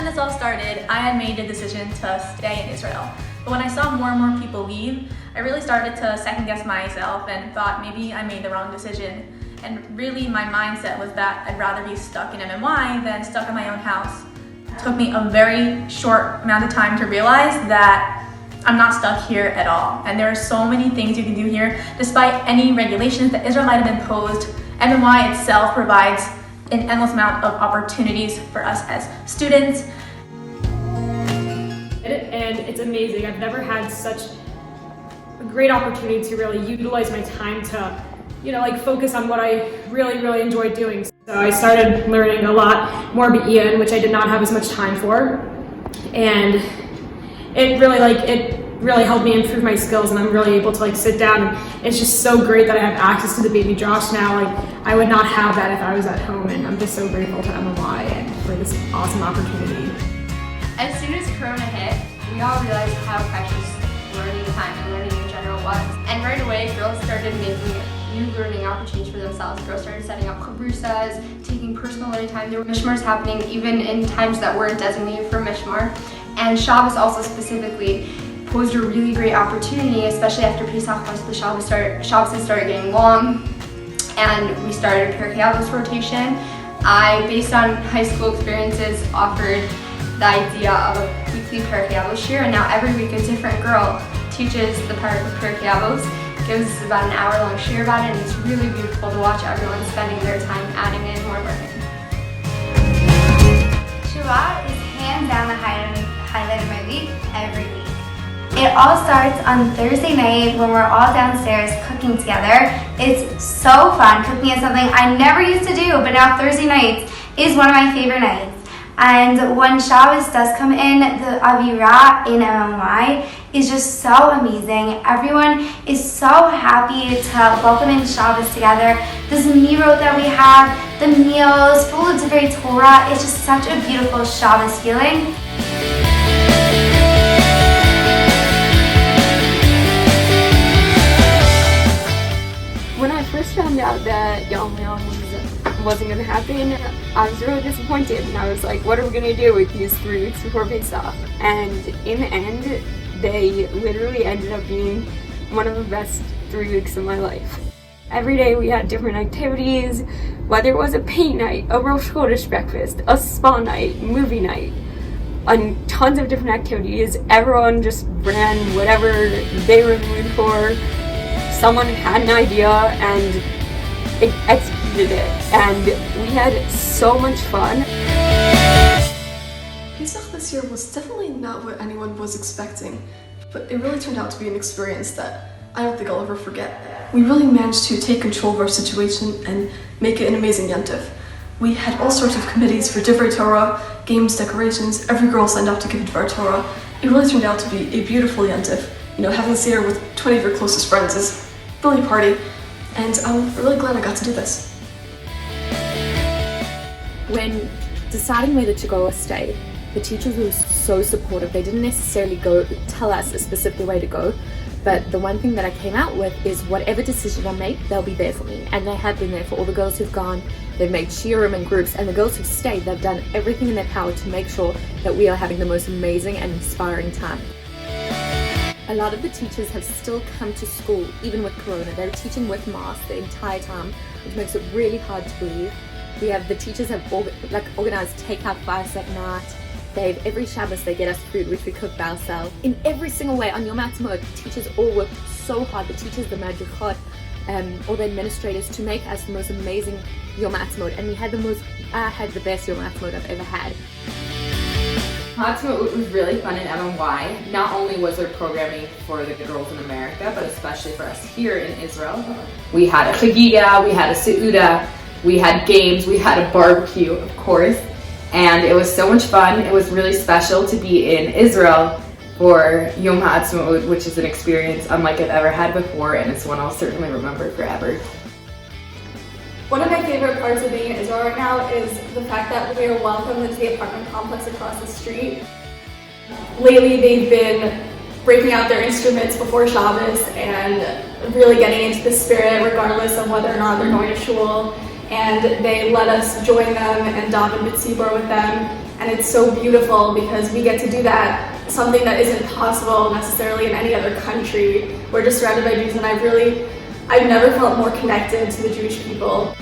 when this all started, I had made a decision to stay in Israel. But when I saw more and more people leave, I really started to second guess myself and thought maybe I made the wrong decision. And really my mindset was that I'd rather be stuck in MMY than stuck in my own house. It took me a very short amount of time to realize that I'm not stuck here at all. And there are so many things you can do here. Despite any regulations that Israel might have imposed, MMY itself provides an endless amount of opportunities for us as students. And it's amazing. I've never had such a great opportunity to really utilize my time to, focus on what I really enjoy doing. So I started learning a lot more about Ian, which I did not have as much time for. And it really helped me improve my skills, and I'm really able to sit down, and it's just so great that I have access to the baby Josh now. I would not have that if I was at home, and I'm just so grateful to MMY and for this awesome opportunity. As soon as Corona hit, we all realized how precious learning time and learning in general was. And right away, girls started making new learning opportunities for themselves. Girls started setting up chabrusas, taking personal learning time. There were mishmars happening even in times that weren't designated for mishmar. And Shabbos also specifically posed a really great opportunity, especially after Pesach, once the Shabbos started getting long, and we started a Pirkei Avos rotation. I, based on high school experiences, offered the idea of a weekly Pirkei Avos year, and now every week a different girl teaches the part of Pirkei Avos, gives us about an hour-long share about it, and it's really beautiful to watch everyone spending their time adding in more learning. Shabbat is hands down the highlight of my week every week. It all starts on Thursday night when we're all downstairs cooking together. It's so fun. Cooking is something I never used to do, but now Thursday nights is one of my favorite nights. And when Shabbos does come in, the Avirah in MMY is just so amazing. Everyone is so happy to welcome in Shabbos together. The Zmirot that we have, the meals, full of Divrei Torah, it's just such a beautiful Shabbos feeling. When I first found out that Yom wasn't going to happen, I was really disappointed, and I was like, what are we going to do with these 3 weeks before Pesach? And in the end, they literally ended up being one of the best 3 weeks of my life. Every day we had different activities, whether it was a paint night, a Rosh Chodesh breakfast, a spa night, movie night, and tons of different activities. Everyone just ran whatever they were in the mood for. Someone had an idea and executed it, and we had so much fun. Pesach this year was definitely not what anyone was expecting, but it really turned out to be an experience that I don't think I'll ever forget. We really managed to take control of our situation and make it an amazing Yontif. We had all sorts of committees for Divrei Torah, games, decorations. Every girl signed up to give a Divrei Torah. It really turned out to be a beautiful Yontif. Having the Seder with 20 of your closest friends is really a party, and I'm really glad I got to do this. When deciding whether to go or stay, the teachers were so supportive. They didn't necessarily tell us a specific way to go, but the one thing that I came out with is whatever decision I make, they'll be there for me. And they have been there for all the girls who've gone. They've made shiurim and groups, and the girls who've stayed, they've done everything in their power to make sure that we are having the most amazing and inspiring time. A lot of the teachers have still come to school, even with Corona. They're teaching with masks the entire time, which makes it really hard to believe. The teachers have organized takeout fires at night. Every Shabbos they get us food, which we cook by ourselves. In every single way, on Yom Ha'atzmaut, the teachers all worked so hard. The teachers, the madrichot, all the administrators, to make us the most amazing Yom Ha'atzmaut. And I had the best Yom Ha'atzmaut I've ever had. Ha'atzmaut was really fun in MMY. Not only was there programming for the girls in America, but especially for us here in Israel. We had a chagiga, we had a seuda, we had games, we had a barbecue, of course. And it was so much fun. It was really special to be in Israel for Yom Ha'atzmaut, which is an experience unlike I've ever had before, and it's one I'll certainly remember forever. One of my favorite parts of being in Israel right now is the fact that we are welcome into the apartment complex across the street. Lately they've been breaking out their instruments before Shabbos and really getting into the spirit regardless of whether or not they're going to shul. And they let us join them and daven b'tzibur with them. and it's so beautiful because we get to do that, something that isn't possible necessarily in any other country. We're just surrounded by Jews, and I've never felt more connected to the Jewish people.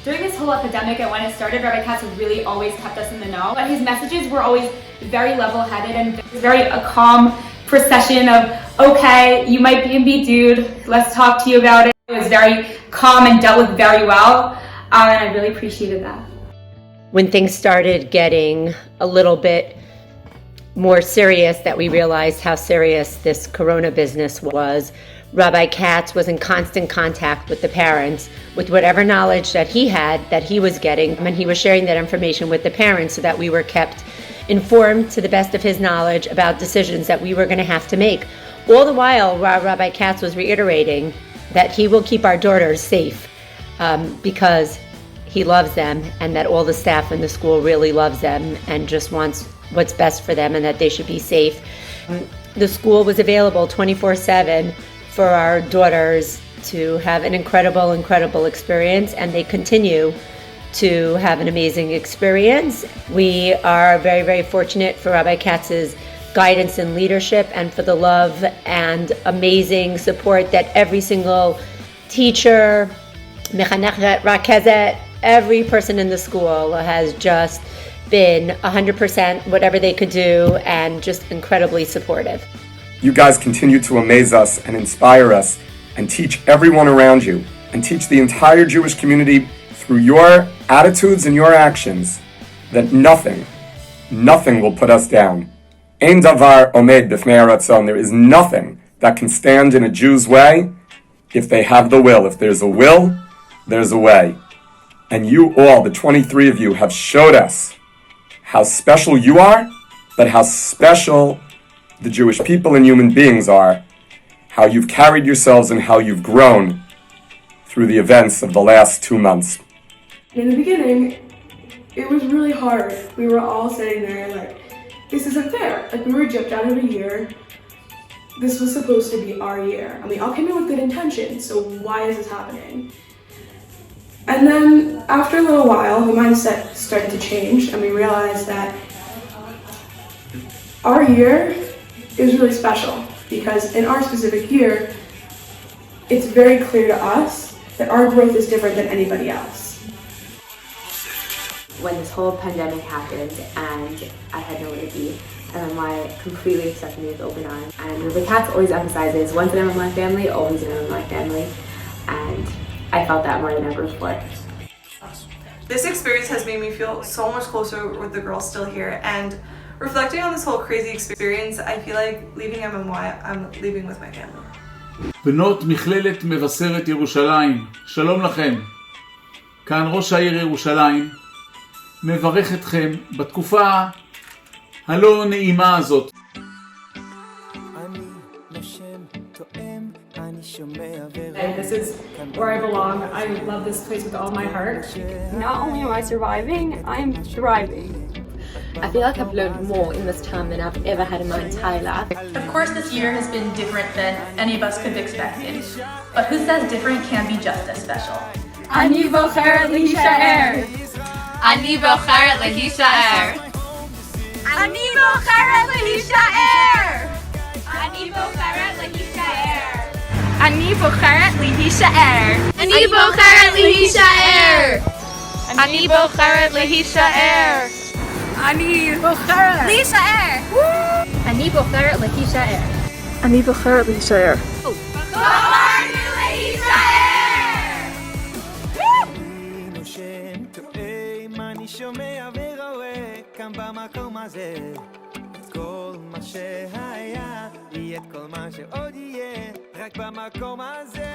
During this whole epidemic and when it started, Rabbi Katz really always kept us in the know. But his messages were always very level-headed and very a calm procession of, okay, you might be a beat dude, let's talk to you about it. It was very calm and dealt with very well, and I really appreciated that. When things started getting a little bit more serious, that we realized how serious this corona business was, Rabbi Katz was in constant contact with the parents with whatever knowledge that he had that he was getting, and he was sharing that information with the parents so that we were kept informed to the best of his knowledge about decisions that we were going to have to make. All the while, Rabbi Katz was reiterating that he will keep our daughters safe because he loves them, and that all the staff in the school really loves them and just wants what's best for them, and that they should be safe. The school was available 24/7 for our daughters to have an incredible experience, and they continue to have an amazing experience. We are very fortunate for Rabbi Katz's guidance and leadership, and for the love and amazing support that every single teacher, mechanechet, rakezet, every person in the school has just been 100% whatever they could do, and just incredibly supportive. You guys continue to amaze us and inspire us and teach everyone around you and teach the entire Jewish community through your attitudes and your actions that nothing will put us down. Ein davar omed b'fnei haratzon. There is nothing that can stand in a Jew's way if they have the will. If there's a will, there's a way. And you all, the 23 of you, have showed us how special you are, but how special the Jewish people and human beings are, how you've carried yourselves and how you've grown through the events of the last 2 months. In the beginning, it was really hard. We were all sitting there like, this isn't fair. Like, we were gypped out of a year. This was supposed to be our year. And we all came in with good intentions, so why is this happening? And then after a little while, the mindset started to change, and we realized that our year is really special, because in our specific year, it's very clear to us that our growth is different than anybody else. When this whole pandemic happened and I had nowhere to be, and I completely accepted me with open arms. And Rabbi Katz always emphasizes, once a member of my family, always a member of my family. And I felt that more than ever before. This experience has made me feel so much closer with the girls still here, and reflecting on this whole crazy experience, I feel like leaving MMY, I'm leaving with my family. בנות מכללת מבשרת ירושלים, שלום לכם. כאן ראש העיר ירושלים, מברך אתכם בתקופה הלא נעימה הזאת. And this is where I belong. I love this place with all my heart. Not only am I surviving, I'm thriving. I feel like I've learned more in this time than I've ever had in my entire life. Of course, this year has been different than any of us could have expected. But who says different can be just as special? אני בוחרת להישאר. אני בוחרת להישאר. אני בוחרת להישאר. אני בוחרת להישאר. אני בוחרת להישאר. אני בוחרת להישאר. אני בוחרת להישאר. אני בוחרת להישאר. אני בוחרת להישאר. אני בוחרת להישאר. בחרנו להישאר. אני שומע ורואה כאן במקום הזה את כל מה שהיה, יהיה את כל מה שעוד יהיה רק במקום הזה.